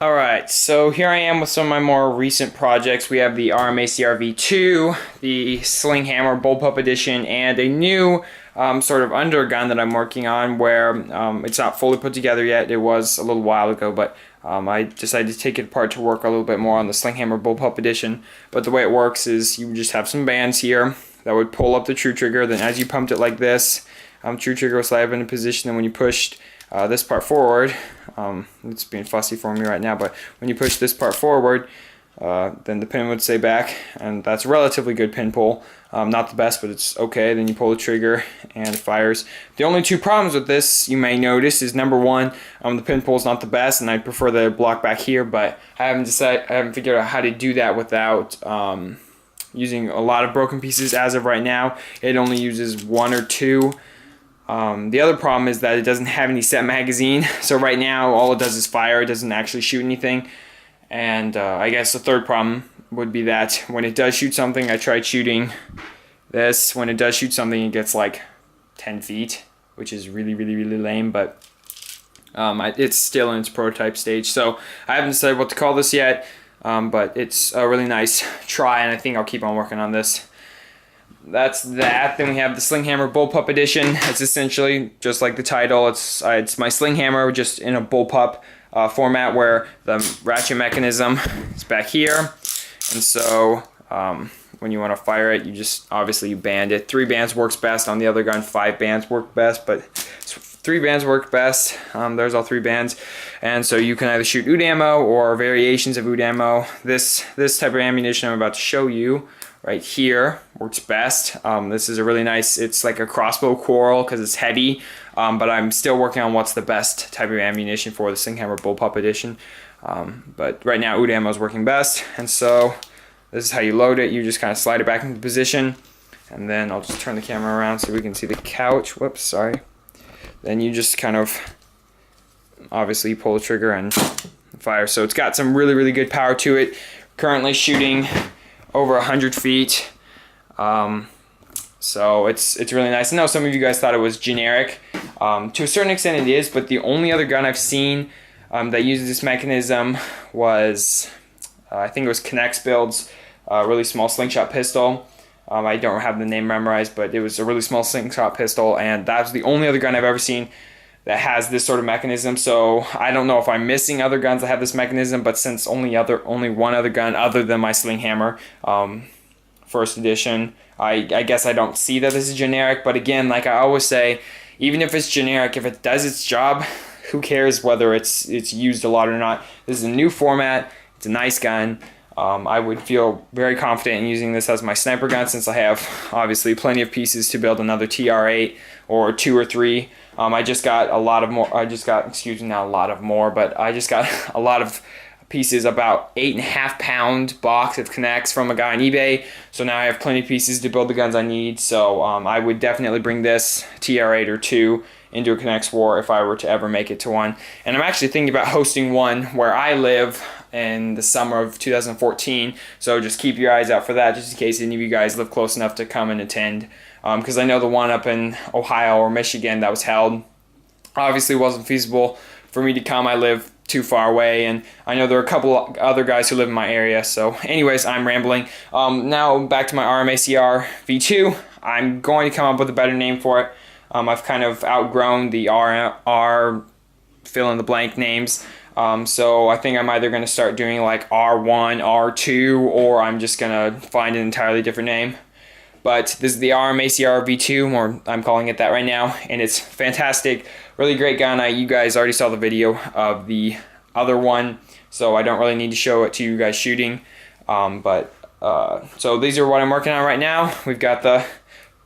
Alright, so here I am with some of my more recent projects. We have the RMACR V2, the Sling Hammer Bullpup Edition, and a new sort of undergun that I'm working on where it's not fully put together yet. It was a little while ago, but I decided to take it apart to work a little bit more on the Sling Hammer Bullpup Edition. But the way it works is you just have some bands here that would pull up the true trigger. Then as you pumped it like this, true trigger will slide up into position. Then when you pushed this part forward, it's being fussy for me right now, but when you push this part forward, then the pin would stay back, and that's a relatively good pin pull. Not the best, but it's okay. Then you pull the trigger and it fires. The only two problems with this you may notice is number one, the pin pull is not the best, and I'd prefer the block back here, but I haven't figured out how to do that without using a lot of broken pieces. As of right now, it only uses one or two. The other problem is that it doesn't have any set magazine, so right now all it does is fire. It doesn't actually shoot anything. And I guess the third problem would be that when it does shoot something, I tried shooting this. When it does shoot something, it gets like 10 feet, which is really lame, but it's still in its prototype stage. So I haven't decided what to call this yet, but it's a really nice try, and I think I'll keep on working on this. That's that. Then we have the Sling Hammer Bullpup Edition. It's essentially just like the title. It's my Sling Hammer just in a bullpup format where the ratchet mechanism is back here, and so when you want to fire it, you just obviously band it. 3 bands works best. On the other gun, 5 bands work best, but 3 bands work best. There's all 3 bands, and so you can either shoot oud ammo or variations of oud ammo. This type of ammunition I'm about to show you right here works best. This is a really nice, it's like a crossbow quarrel because it's heavy, but I'm still working on what's the best type of ammunition for the Sling Hammer Bullpup Edition. But right now oud ammo is working best, and so this is how you load it. You just kind of slide it back into position, and then I'll just turn the camera around so we can see the couch. Whoops, sorry. Then you just kind of obviously pull the trigger and fire. So it's got some really good power to it. Currently shooting over 100 feet, so it's really nice. I know some of you guys thought it was generic. To a certain extent it is, but the only other gun I've seen that uses this mechanism was, I think it was Connect's builds, a really small slingshot pistol. I don't have the name memorized, but it was a really small slingshot pistol, and that's the only other gun I've ever seen that has this sort of mechanism. So I don't know if I'm missing other guns that have this mechanism, but since only one other gun other than my Sling Hammer first edition, I guess I don't see that this is generic. But again, like I always say, even if it's generic, if it does its job, who cares whether it's used a lot or not? This is a new format. It's a nice gun. I would feel very confident in using this as my sniper gun, since I have obviously plenty of pieces to build another TR8 or 2 or 3. I just got a lot of more. Excuse me, not a lot of more, but I just got a lot of pieces, about 8.5 pound box of Connects from a guy on eBay. So now I have plenty of pieces to build the guns I need. So I would definitely bring this TR8 or 2 into a Connects war if I were to ever make it to one. And I'm actually thinking about hosting one where I live in the summer of 2014. So just keep your eyes out for that, just in case any of you guys live close enough to come and attend. Because I know the one up in Ohio or Michigan that was held obviously wasn't feasible for me to come. I live too far away, and I know there are a couple other guys who live in my area. So anyways, I'm rambling. Now back to my RMACR V2. I'm going to come up with a better name for it. I've kind of outgrown the R fill in the blank names. So I think I'm either going to start doing like R1, R2, or I'm just going to find an entirely different name. But this is the RMACR V2, or I'm calling it that right now, and it's fantastic, really great gun. You guys already saw the video of the other one, so I don't really need to show it to you guys shooting. So these are what I'm working on right now. We've got the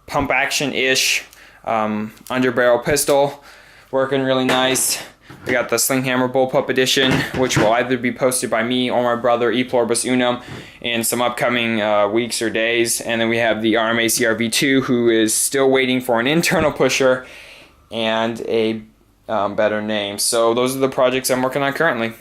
pump action-ish underbarrel pistol working really nice. We got the Sling Hammer Bullpup Edition, which will either be posted by me or my brother E Pluribus Unum in some upcoming weeks or days. And then we have the RMACR V2, who is still waiting for an internal pusher and a better name. So those are the projects I'm working on currently.